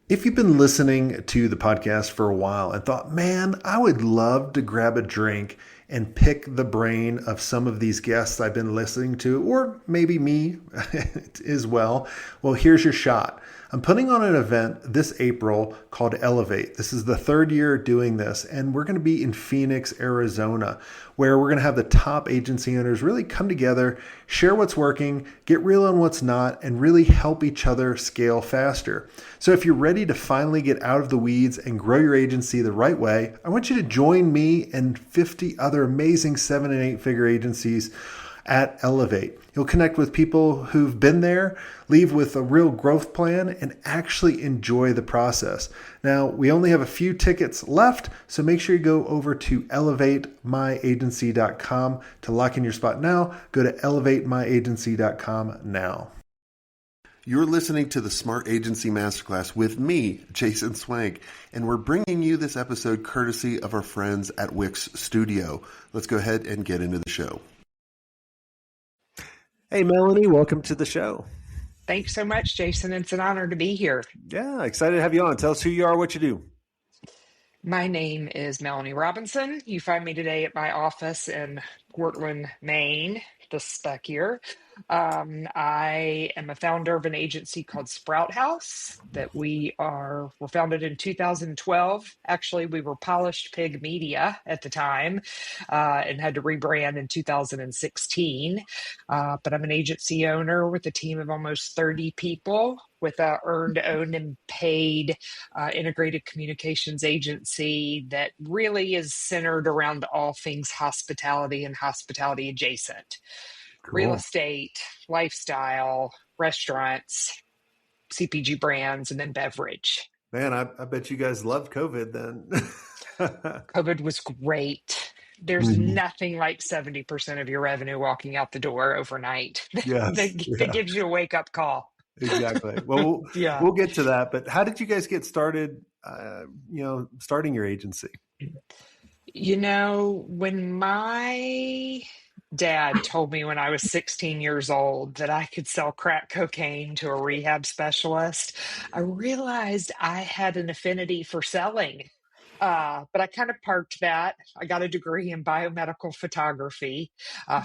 If you've been listening to the podcast for a while and thought, man, I would love to grab a drink and pick the brain of some of these guests I've been listening to, or maybe me as well, here's your shot. I'm putting on an event this April called Elevate. This is the third year doing this, and we're going to be in Phoenix, Arizona, where we're going to have the top agency owners really come together, share what's working, get real on what's not, and really help each other scale faster. So if you're ready to finally get out of the weeds and grow your agency the right way, I want you to join me and 50 other amazing 7 and 8 figure agencies at Elevate. You'll connect with people who've been there, leave with a real growth plan, and actually enjoy the process. Now, we only have a few tickets left, so make sure you go over to elevatemyagency.com to lock in your spot now. Go to elevatemyagency.com now. You're listening to the Smart Agency Masterclass with me, Jason Swank, and we're bringing you this episode courtesy of our friends at Wix Studio. Let's go ahead and get into the show. Hey, Melany, welcome to the show. Thanks so much, Jason. It's an honor to be here. Yeah, excited to have you on. Tell us who you are, what you do. My name is Melany Robinson. You find me today at my office in Portland, Maine, this spec here. I am a founder of an agency called Sprout House that were founded in 2012. Actually, we were Polished Pig Media at the time and had to rebrand in 2016. But I'm an agency owner with a team of almost 30 people with a earned, owned, and paid integrated communications agency that really is centered around all things hospitality and hospitality adjacent. Cool. Real estate, lifestyle, restaurants, CPG brands, and then beverage. Man, I bet you guys loved COVID then. COVID was great. There's nothing like 70% of your revenue walking out the door overnight. Yes, that gives you a wake-up call. Exactly. Well, Yeah. we'll get to that. But how did you guys get started, starting your agency? When my dad told me when I was 16 years old that I could sell crack cocaine to a rehab specialist, I realized I had an affinity for selling. But I kind of parked that. I got a degree in biomedical photography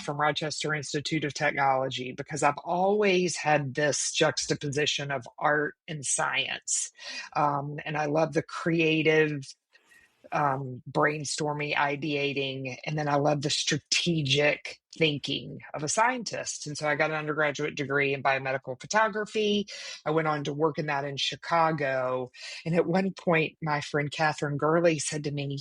from Rochester Institute of Technology because I've always had this juxtaposition of art and science. And I love the creative brainstorming, ideating, and then I love the strategic thinking of a scientist. And so I got an undergraduate degree in biomedical photography. I went on to work in that in Chicago. And at one point, my friend Catherine Gurley said to me,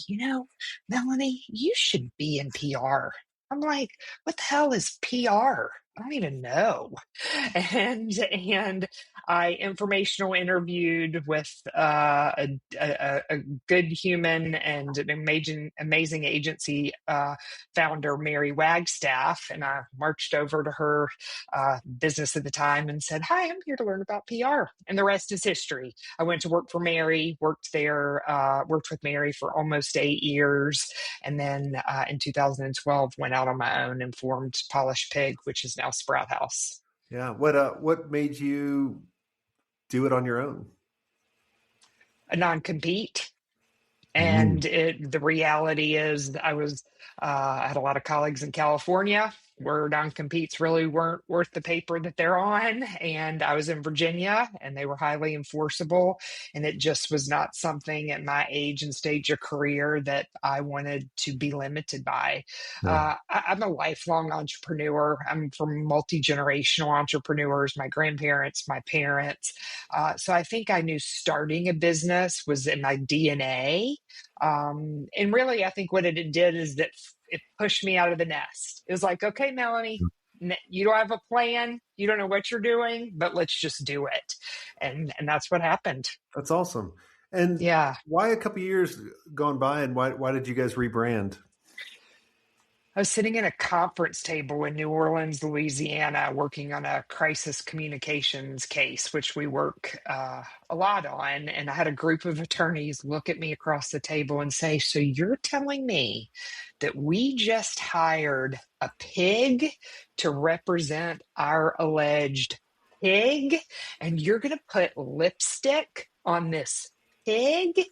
Melany, you should be in PR. I'm like, what the hell is PR? I don't even know. And I informational interviewed with a good human and an amazing agency founder, Mary Wagstaff, and I marched over to her business at the time and said, "Hi, I'm here to learn about PR." And the rest is history. I went to work for Mary, worked with Mary for almost 8 years, and then in 2012 went out on my own and formed Polished Pig, which is now Sprout House. Yeah. What made you do it on your own? A non-compete. And the reality is I had a lot of colleagues in California where non-competes really weren't worth the paper that they're on. And I was in Virginia and they were highly enforceable. And it just was not something at my age and stage of career that I wanted to be limited by. No. I'm a lifelong entrepreneur. I'm from multi-generational entrepreneurs, my grandparents, my parents. So I think I knew starting a business was in my DNA. And really, I think what it did is that it pushed me out of the nest. It was like, okay, Melany, you don't have a plan. You don't know what you're doing, but let's just do it. And that's what happened. That's awesome. And yeah, why a couple of years gone by and why did you guys rebrand? I was sitting at a conference table in New Orleans, Louisiana, working on a crisis communications case, which we work a lot on. And I had a group of attorneys look at me across the table and say, "So you're telling me that we just hired a pig to represent our alleged pig, and you're going to put lipstick on this pig. And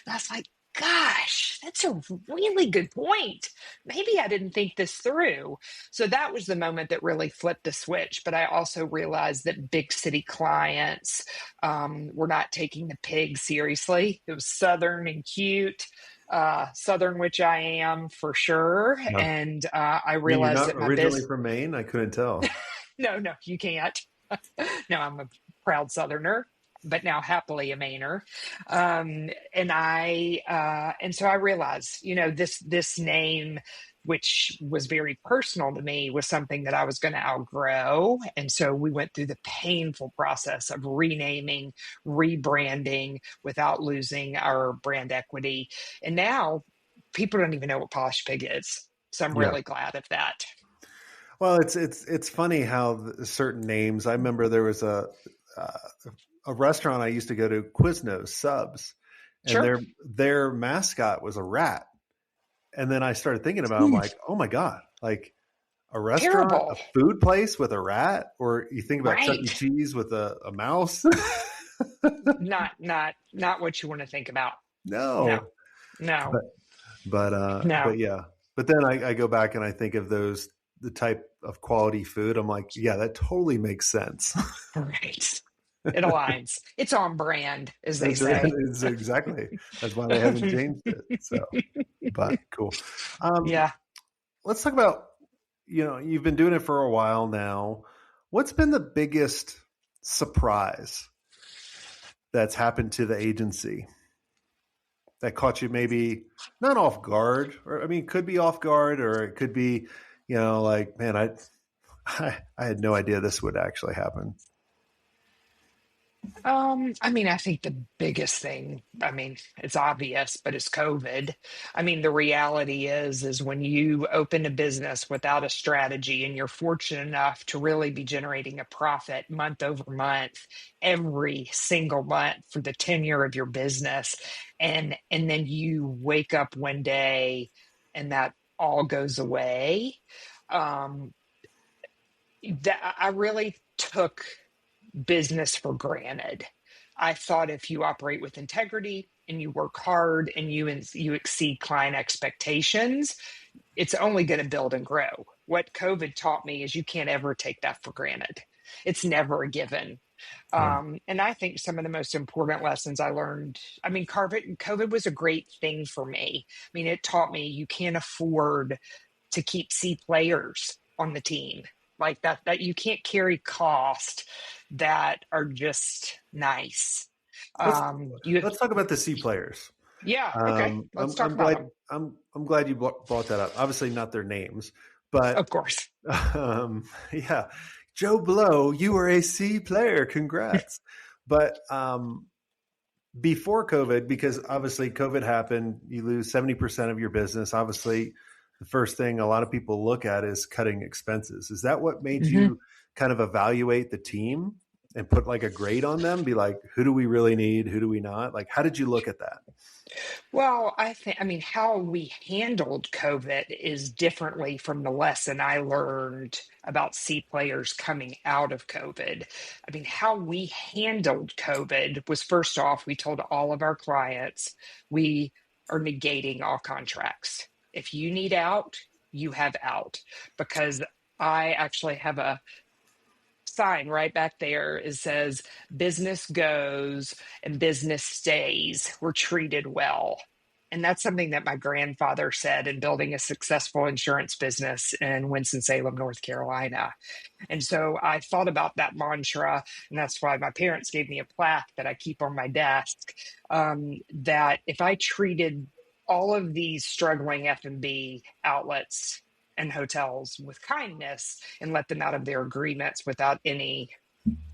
I was like, gosh, that's a really good point. Maybe I didn't think this through. So that was the moment that really flipped the switch. But I also realized that big city clients were not taking the pig seriously. It was Southern and cute. Southern, which I am for sure. No. And I I mean, you're realized not that my originally business, from Maine? I couldn't tell. no, no, you can't. No, I'm a proud Southerner, but now happily a Mainer. And so I realized, this name, which was very personal to me, was something that I was going to outgrow. And so we went through the painful process of renaming, rebranding without losing our brand equity. And now people don't even know what Polish Pig is. So I'm Yeah. really glad of that. Well, it's funny how certain names. I remember there was uh, a restaurant I used to go to, Quiznos Subs, and Sure. their mascot was a rat. And then I started thinking about, it, I'm Hmm. like, oh my god, like a restaurant, a Terrible. food place with a rat, or you think about Chuck E. Right. Cheese with a mouse. Not what you want to think about. No, No, no, but but no. yeah. But then I go back and I think of the type of quality food. I'm like, yeah, that totally makes sense. Right. It aligns. It's on brand, as they That's say. it's exactly that's why they haven't changed it. So, but cool. Um, Yeah. let's talk about, you've been doing it for a while now. What's been the biggest surprise that's happened to the agency that caught you maybe not off guard, or I mean, it could be off guard, or it could be, like, man, I had no idea this would actually happen. I mean, I think the biggest thing, I mean, it's obvious, but it's COVID. I mean, the reality is when you open a business without a strategy and you're fortunate enough to really be generating a profit month over month, every single month for the tenure of your business, and then you wake up one day and that all goes away. Um, that I really took business for granted. I thought if you operate with integrity and you work hard and you exceed client expectations, it's only going to build and grow. What COVID taught me is you can't ever take that for granted. It's never a given. Yeah. And I think some of the most important lessons I learned, I mean, COVID was a great thing for me. I mean, it taught me you can't afford to keep C players on the team like that you can't carry cost that are just nice. Let's You let's talk about the C players. Yeah, okay, let's talk I'm about glad them. I'm glad you brought that up. Obviously, not their names, but Of course. yeah, Joe Blow, you were a C player. Congrats. But before COVID, because obviously COVID happened, you lose 70% of your business. Obviously, the first thing a lot of people look at is cutting expenses. Is that what made Mhm. you kind of evaluate the team and put like a grade on them? Be like, who do we really need? Who do we not? Like, how did you look at that? Well, I mean, how we handled COVID is differently from the lesson I learned about C players coming out of COVID. I mean, how we handled COVID was first off, we told all of our clients we are negating all contracts. If you need out, you have out. Because I actually have a sign right back there. It says, business goes and business stays. We're treated well. And that's something that my grandfather said in building a successful insurance business in Winston-Salem, North Carolina. And so I thought about that mantra, and that's why my parents gave me a plaque that I keep on my desk. That if I treated all of these struggling F&B outlets and hotels with kindness and let them out of their agreements without any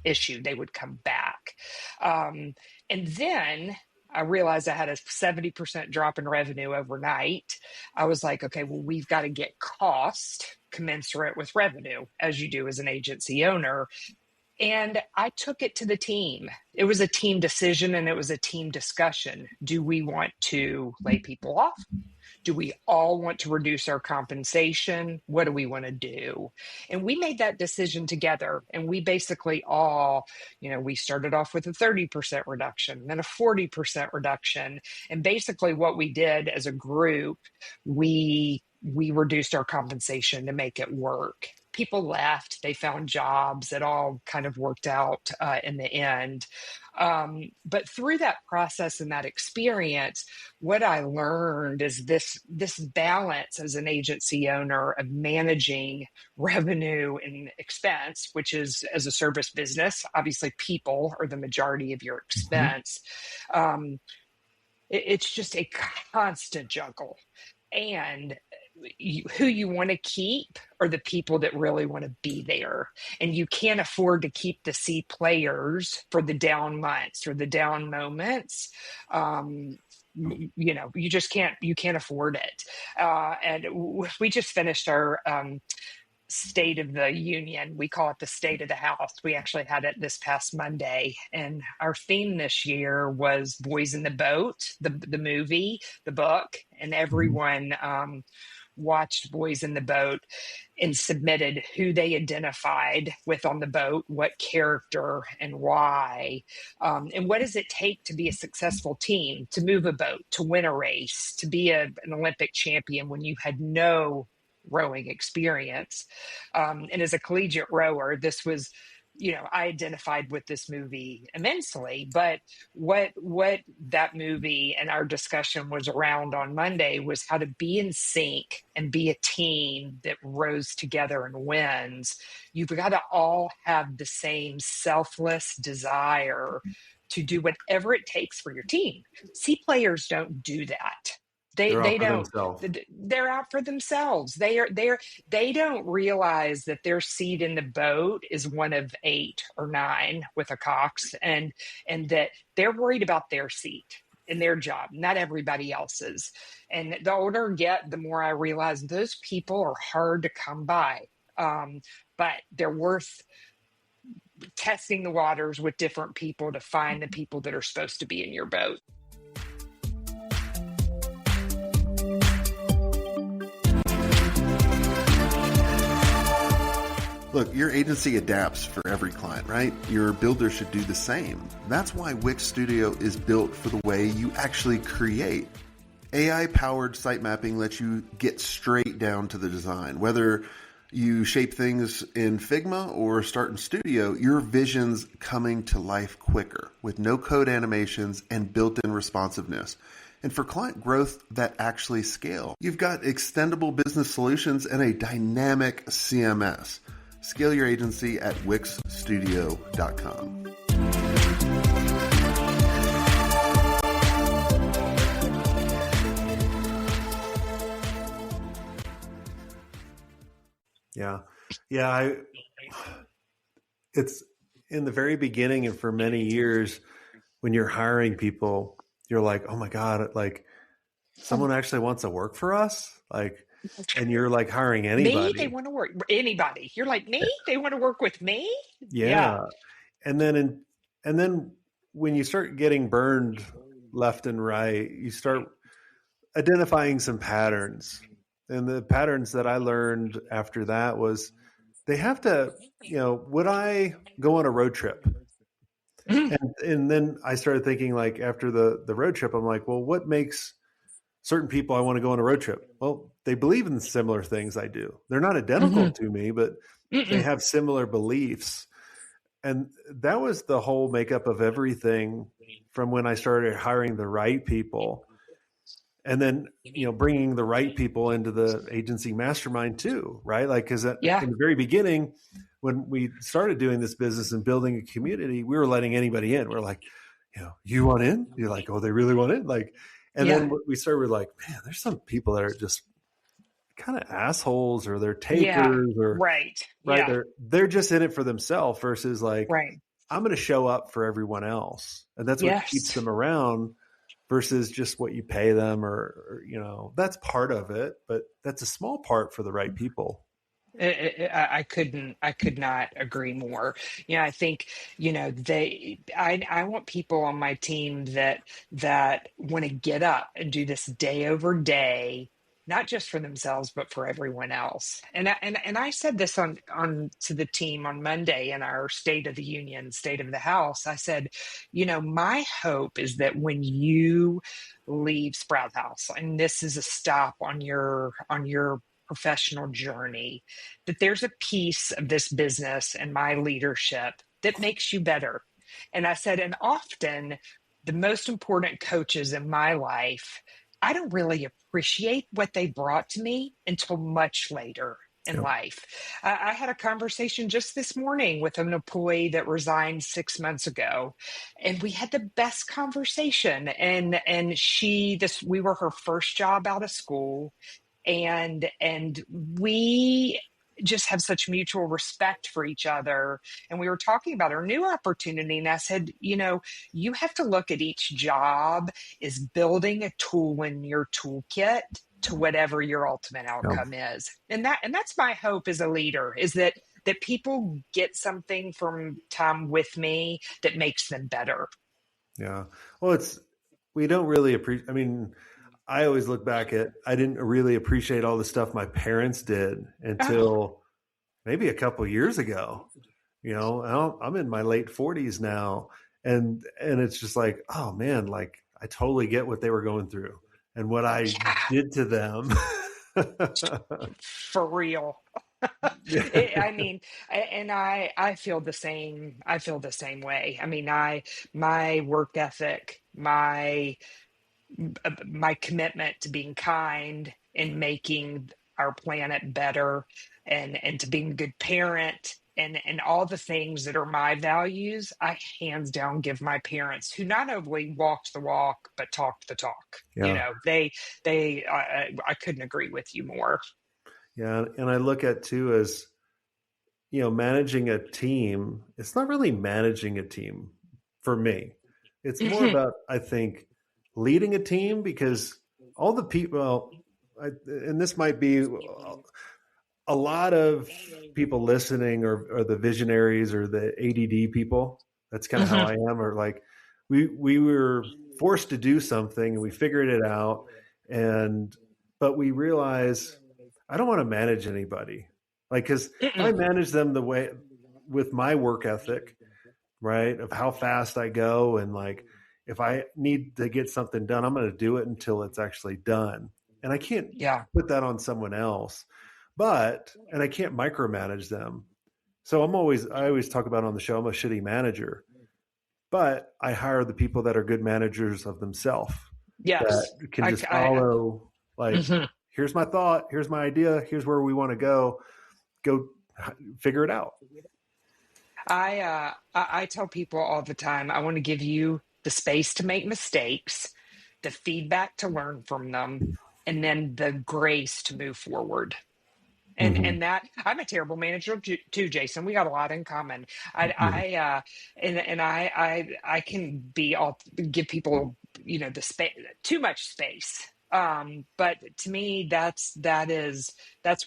issue, they would come back. And then I realized I had a 70% drop in revenue overnight. I was like, okay, well, we've got to get cost commensurate with revenue, as you do as an agency owner. And I took it to the team. It was a team decision and it was a team discussion. Do we want to lay people off? Do we all want to reduce our compensation? What do we want to do? And we made that decision together. And we basically all, we started off with a 30% reduction, then a 40% reduction. And basically what we did as a group, we reduced our compensation to make it work. People left, they found jobs. It all kind of worked out in the end. But through that process and that experience, what I learned is this balance as an agency owner of managing revenue and expense, which is, as a service business, obviously people are the majority of your Mhm. expense. It's just a constant juggle. And who you want to keep are the people that really want to be there. And you can't afford to keep the C players for the down months or the down moments. You can't afford it. And we just finished our State of the Union. We call it the State of the House. We actually had it this past Monday, and our theme this year was Boys in the Boat, the movie, the book, and Mhm. everyone watched Boys in the Boat and submitted who they identified with on the boat, what character and why, and what does it take to be a successful team, to move a boat, to win a race, to be an Olympic champion when you had no rowing experience. And as a collegiate rower, this was, I identified with this movie immensely. But what that movie and our discussion was around on Monday was how to be in sync and be a team that rows together and wins. You've got to all have the same selfless desire to do whatever it takes for your team. C players don't do that. They They're they out for don't. themselves. They're out for themselves. They don't realize that their seat in the boat is one of 8 or 9 with a Cox, and that they're worried about their seat and their job, not everybody else's. And the older I get, the more I realize those people are hard to come by. But they're worth testing the waters with different people to find the people that are supposed to be in your boat. Look, your agency adapts for every client, right? Your builder should do the same. That's why Wix Studio is built for the way you actually create. AI-powered site mapping lets you get straight down to the design. Whether you shape things in Figma or start in Studio, your vision's coming to life quicker with no-code animations and built-in responsiveness. And for client growth that actually scale, you've got extendable business solutions and a dynamic CMS. Scale your agency at wixstudio.com. Yeah. Yeah. It's in the very beginning and for many years when you're hiring people, you're like, oh my God, like someone actually wants to work for us. Like, and you're like hiring Me, they anybody. want to work. Anybody. You're like, me? They want to work with me? Yeah. Yeah. And then, and then when you start getting burned left and right, you start identifying some patterns. And the patterns that I learned after that was they have to, would I go on a road trip? Mm-hmm. And then I started thinking like after the road trip, I'm like, well, what makes certain people I want to go on a road trip? Well, they believe in similar things I do. They're not identical to me, but they have similar beliefs. And that was the whole makeup of everything from when I started hiring the right people. And then, bringing the right people into the agency mastermind too, right? Like, because in Yeah. the very beginning, when we started doing this business and building a community, we were letting anybody in. We're like, you want in? You're like, oh, they really want in? Like, and Yeah. then we started with like, man, there's some people that are just kind of assholes or they're Yeah. takers or Right. right. Yeah. They're just in it for themselves versus like, Right. I'm going to show up for everyone else. And that's what keeps Yes. them around versus just what you pay them or that's part of it, but that's a small part for the right people. I could not agree more. I think, I want people on my team that want to get up and do this day over day, not just for themselves, but for everyone else. And I said this on to the team on Monday in our State of the Union, State of the House. I said, my hope is that when you leave Sprout House, and this is a stop on your professional journey, that there's a piece of this business and my leadership that makes you better. And I said, and often the most important coaches in my life, I don't really appreciate what they brought to me until much later in Yeah. life. I had a conversation just this morning with an employee that resigned 6 months ago, and we had the best conversation. And we were her first job out of school, and we just have such mutual respect for each other. And we were talking about our new opportunity, and I said, you have to look at each job as building a tool in your toolkit to whatever your ultimate Yeah. outcome is. And that's my hope as a leader, is that people get something from time with me that makes them better. Yeah. Well, we don't really appreciate, I mean, I always look back at, I didn't really appreciate all the stuff my parents did Oh, until maybe a couple years ago. I'm in my late 40s now, and it's just like, oh man, like I totally get what they were going through and what I yeah, did to them. for real. Yeah. I mean, and I feel the same. I feel the same way. I mean, my work ethic, my commitment to being kind and making our planet better, and to being a good parent, and all the things that are my values, I hands down give my parents, who not only walked the walk but talked the talk. Yeah. I couldn't agree with you more. Yeah. And I look at too as, managing a team, it's not really managing a team for me. It's more Mhm, about, I think, leading a team because all the people, well, and this might be a lot of people listening or the visionaries or the ADD people. That's kind of how mhm. I am. Or like we were forced to do something and we figured it out, and but we realize I don't want to manage anybody. Like, because if I Mm-mm. manage them the way with my work ethic, right, of how fast I go, and like if I need to get something done, I'm going to do it until it's actually done. And I can't Yeah. put that on someone else, and I can't micromanage them. So I always talk about on the show, I'm a shitty manager, but I hire the people that are good managers of themselves that Yes. can I, just I, follow, like, mhm. here's my thought, here's my idea, here's where we want to go figure it out. I tell people all the time, I want to give you the space to make mistakes, the feedback to learn from them, and then the grace to move forward. Mm-hmm. And that I'm a terrible manager too, Jason. We got a lot in common. Yeah. I can be all give people, the space, too much space. But to me, that's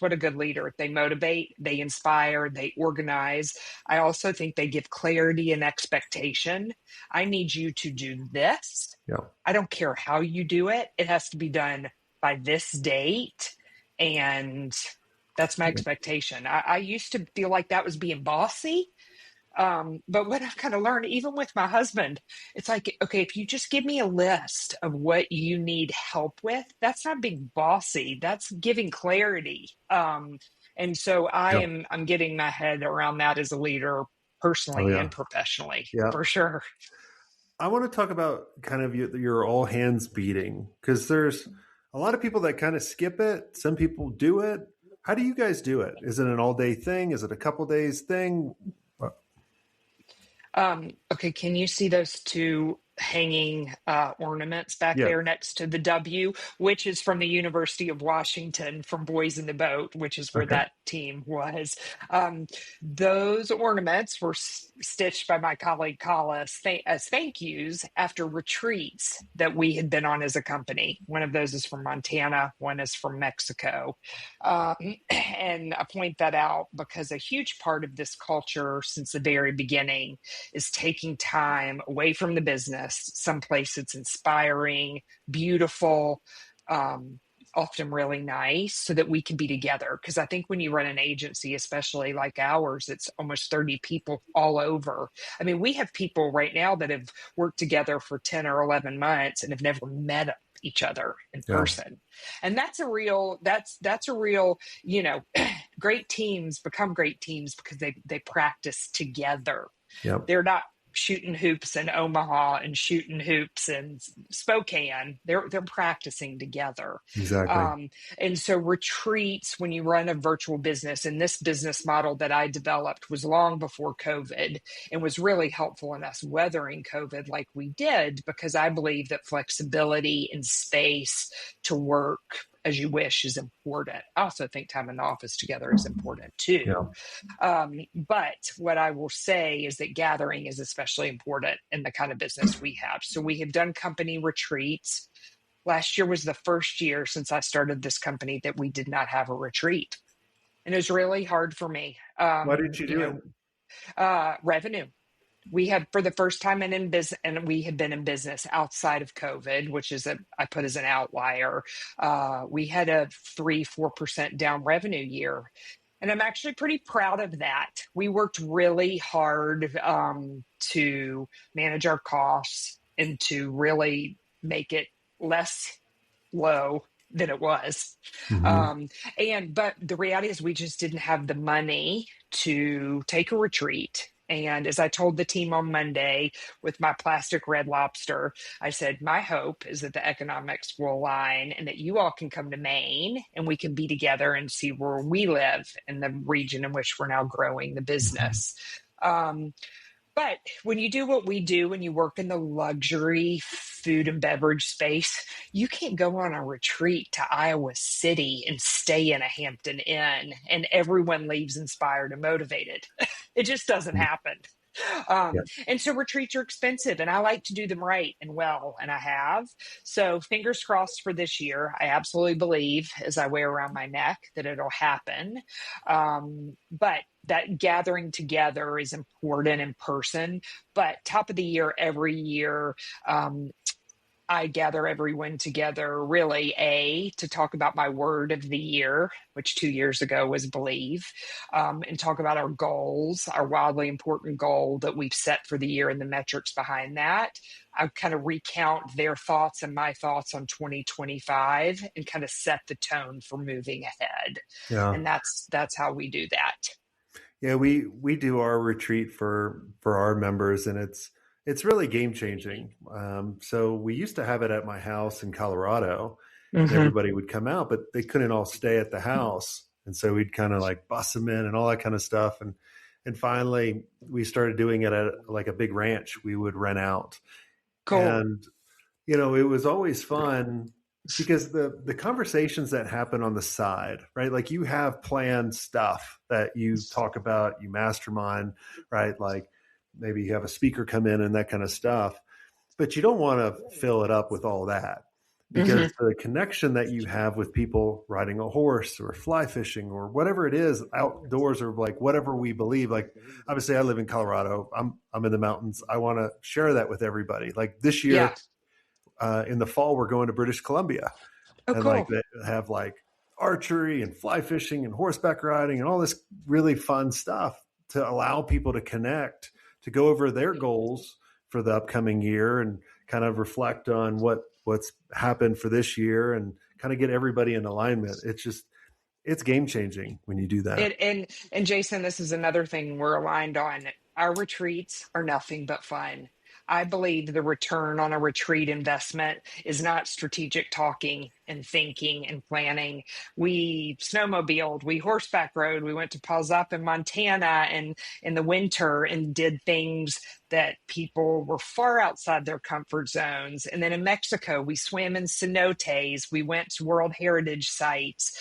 what a good leader. They motivate, they inspire, they organize. I also think they give clarity and expectation. I need you to do this. Yeah. I don't care how you do it. It has to be done by this date, and that's my expectation. I used to feel like that was being bossy. But what I've kind of learned, even with my husband, it's like, okay, if you just give me a list of what you need help with, that's not being bossy. That's giving clarity. And so Yeah. I'm getting my head around that as a leader, Oh personally yeah. and professionally, Yeah. for sure. I want to talk about kind of your all hands meeting, because there's a lot of people that kind of skip it. Some people do it. How do you guys do it? Is it an all day thing? Is it a couple days thing? Okay, can you see those two hanging ornaments back Yeah. there next to the W, which is from the University of Washington, from Boys in the Boat, which is where Okay. that team was. Um, those ornaments were stitched by my colleague Collis as thank yous after retreats that we had been on as a company. One of those is from Montana, one is from Mexico. And I point that out because a huge part of this culture since the very beginning is taking time away from the business, someplace it's inspiring, beautiful, um, often really nice, so that we can be together. Because I think when you run an agency, especially like ours, it's almost 30 people all over. I mean, we have people right now that have worked together for 10 or 11 months and have never met each other in Yeah. person. And that's a real, you know, great teams become great teams because they practice together. Yep. They're not shooting hoops in Omaha and shooting hoops in Spokane. They're practicing together. Exactly. And so retreats, when you run a virtual business, and this business model that I developed was long before COVID and was really helpful in us weathering COVID like we did, because I believe that flexibility and space to work as you wish is important. I also think time in the office together is important Yeah. too. But what I will say is that gathering is especially important in the kind of business we have. So we have done company retreats. Last year was the first year since I started this company that we did not have a retreat. And it was really hard for me. Why did you do it? Revenue. We had for the first time in business, and we had been in business outside of COVID, which is I put as an outlier. We had a 3-4% down revenue year. And I'm actually pretty proud of that. We worked really hard to manage our costs and to really make it less low than it was. Hmm. But the reality is we just didn't have the money to take a retreat. And as I told the team on Monday with my plastic red lobster, I said, my hope is that the economics will align and that you all can come to Maine and we can be together and see where we live in the region in which we're now growing the business. Um, but when you do what we do, when you work in the luxury food and beverage space, you can't go on a retreat to Iowa City and stay in a Hampton Inn and everyone leaves inspired and motivated. It just doesn't happen. Yeah. And so retreats are expensive, and I like to do them right and well, and I have. So fingers crossed for this year. I absolutely believe, as I wear around my neck, that it'll happen. But that gathering together is important in person. But top of the year, every year, I gather everyone together really, to talk about my word of the year, which 2 years ago was believe, and talk about our goals, our wildly important goal that we've set for the year and the metrics behind that. I kind of recount their thoughts and my thoughts on 2025 and kind of set the tone for moving ahead. Yeah. And that's how we do that. Yeah, we do our retreat for our members, and it's really game changing. So we used to have it at my house in Colorado, and Hmm. everybody would come out, but they couldn't all stay at the house, and so we'd kind of like bus them in and all that kind of stuff. And finally, we started doing it at like a big ranch we would rent out, Cool. and it was always fun because the conversations that happen on the side, right? Like you have planned stuff that you talk about, you mastermind, right? Like maybe you have a speaker come in and that kind of stuff, but you don't want to fill it up with all that Hmm. because the connection that you have with people riding a horse or fly fishing or whatever it is outdoors, or like whatever we believe, like obviously I live in Colorado, I'm in the mountains, I want to share that with everybody. Like this Yeah. year, in the fall, we're going to British Columbia, Oh, and like cool. they have like archery and fly fishing and horseback riding and all this really fun stuff to allow people to connect, to go over their goals for the upcoming year and kind of reflect on what's happened for this year and kind of get everybody in alignment. It's game changing when you do that. And Jason, this is another thing we're aligned on. Our retreats are nothing but fun. I believe the return on a retreat investment is not strategic talking and thinking and planning. We snowmobiled, we horseback rode, we went to Paws Up in Montana and in the winter and did things that people were far outside their comfort zones. And then in Mexico, we swam in cenotes, we went to World Heritage sites.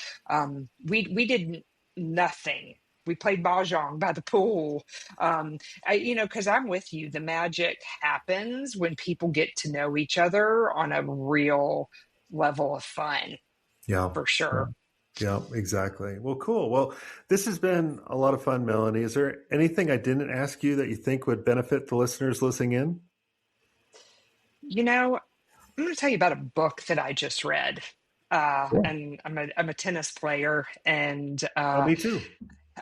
We did nothing. We played mahjong by the pool. Because I'm with you. The magic happens when people get to know each other on a real level of fun, Yeah. for Yeah. sure. Yeah, exactly. Well, cool. Well, this has been a lot of fun, Melanie. Is there anything I didn't ask you that you think would benefit the listeners listening in? I'm going to tell you about a book that I just read. Yeah. And I'm a tennis player, and Oh, me too.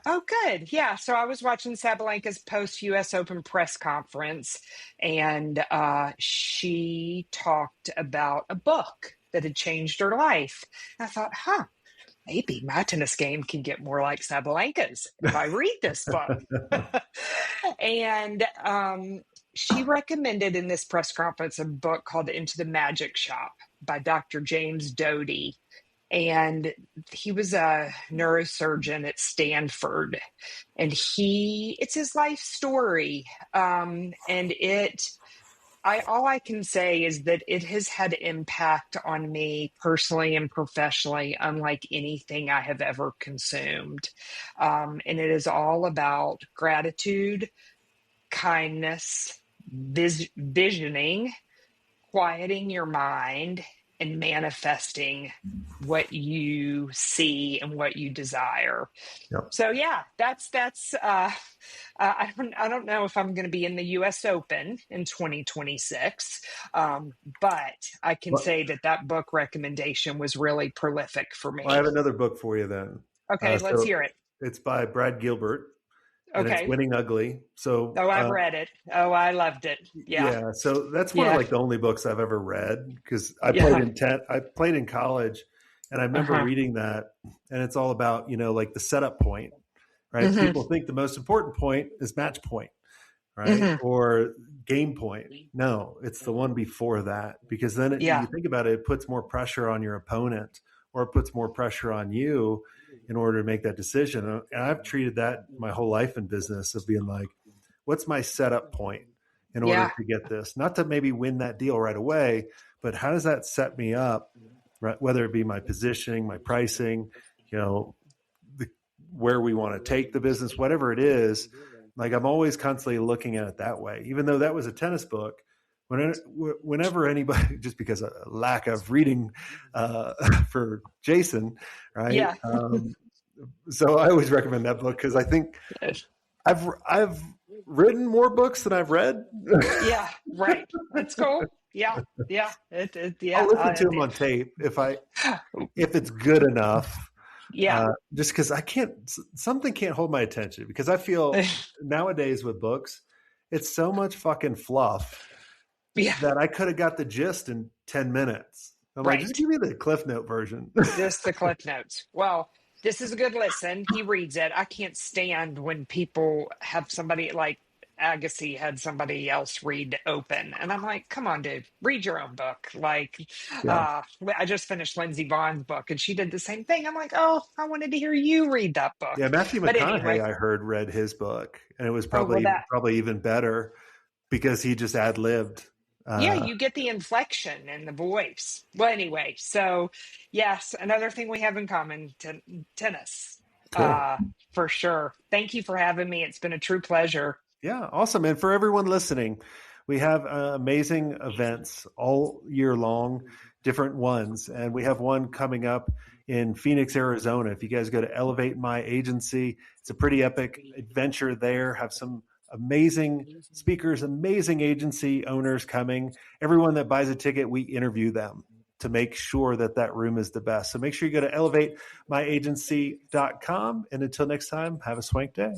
oh, good. Yeah. So I was watching Sabalenka's post US Open press conference, and she talked about a book that had changed her life. And I thought, maybe my tennis game can get more like Sabalenka's if I read this book. And she recommended in this press conference a book called Into the Magic Shop by Dr. James Doty. And he was a neurosurgeon at Stanford, and it's his life story. All I can say is that it has had impact on me personally and professionally, unlike anything I have ever consumed. And it is all about gratitude, kindness, visioning, quieting your mind, and manifesting what you see and what you desire. Yep. So yeah, that's I don't know if I'm going to be in the U.S. Open in 2026, but I can Well, say that book recommendation was really prolific for I me. have another book for you then. Okay, let's So hear it. it's by Brad Gilbert, and it's Okay. Winning Ugly. So Oh, I've read it. Oh, I loved it. Yeah. yeah, so that's one of Yeah. like the only books I've ever read because Yeah. I played in college, and I remember Uh-huh. reading that, and it's all about like the setup point, right? Hmm. People think the most important point is match point, right, Hmm. or game point. No, it's the one before that, because then you Yeah. think about it, it puts more pressure on your opponent, or it puts more pressure on you in order to make that decision. And I've treated that my whole life in business of being like, what's my setup point in order Yeah. to get this? Not to maybe win that deal right away, but how does that set me up, right? Whether it be my positioning, my pricing, you know, where we want to take the business, whatever it is. Like I'm always constantly looking at it that way, even though that was a tennis book. Whenever anybody, just because of lack of reading for Jason, right? Yeah. So I always recommend that book because I think I've written more books than I've read. Yeah. Right. That's cool. Yeah. Yeah. I'll Yeah. listen to them on tape if it's good enough. Yeah. Just because something can't hold my attention, because I feel nowadays with books, it's so much fucking fluff Yeah. that I could have got the gist in 10 minutes. I'm like, just Right. give me the Cliff Note version. Just the Cliff Notes. Well, this is a good listen. He reads it. I can't stand when people have somebody like Agassi had somebody else read Open. And I'm like, come on, dude, read your own book. Like, Yeah. I just finished Lindsey Vaughn's book and she did the same thing. I'm like, oh, I wanted to hear you read that book. Yeah. Matthew But McConaughey, anyway, I heard, read his book, and it was well, probably even better because he just ad-libbed. yeah, you get the inflection and the voice. Well, anyway, so yes, another thing we have in common, tennis, Cool. for sure. Thank you for having me. It's been a true pleasure. Yeah, awesome. And for everyone listening, we have amazing events all year long, different ones. And we have one coming up in Phoenix, Arizona. If you guys go to Elevate My Agency, it's a pretty epic adventure there. Have some amazing speakers, amazing agency owners coming. Everyone that buys a ticket, we interview them to make sure that room is the best. So make sure you go to elevatemyagency.com. And until next time, have a swank day.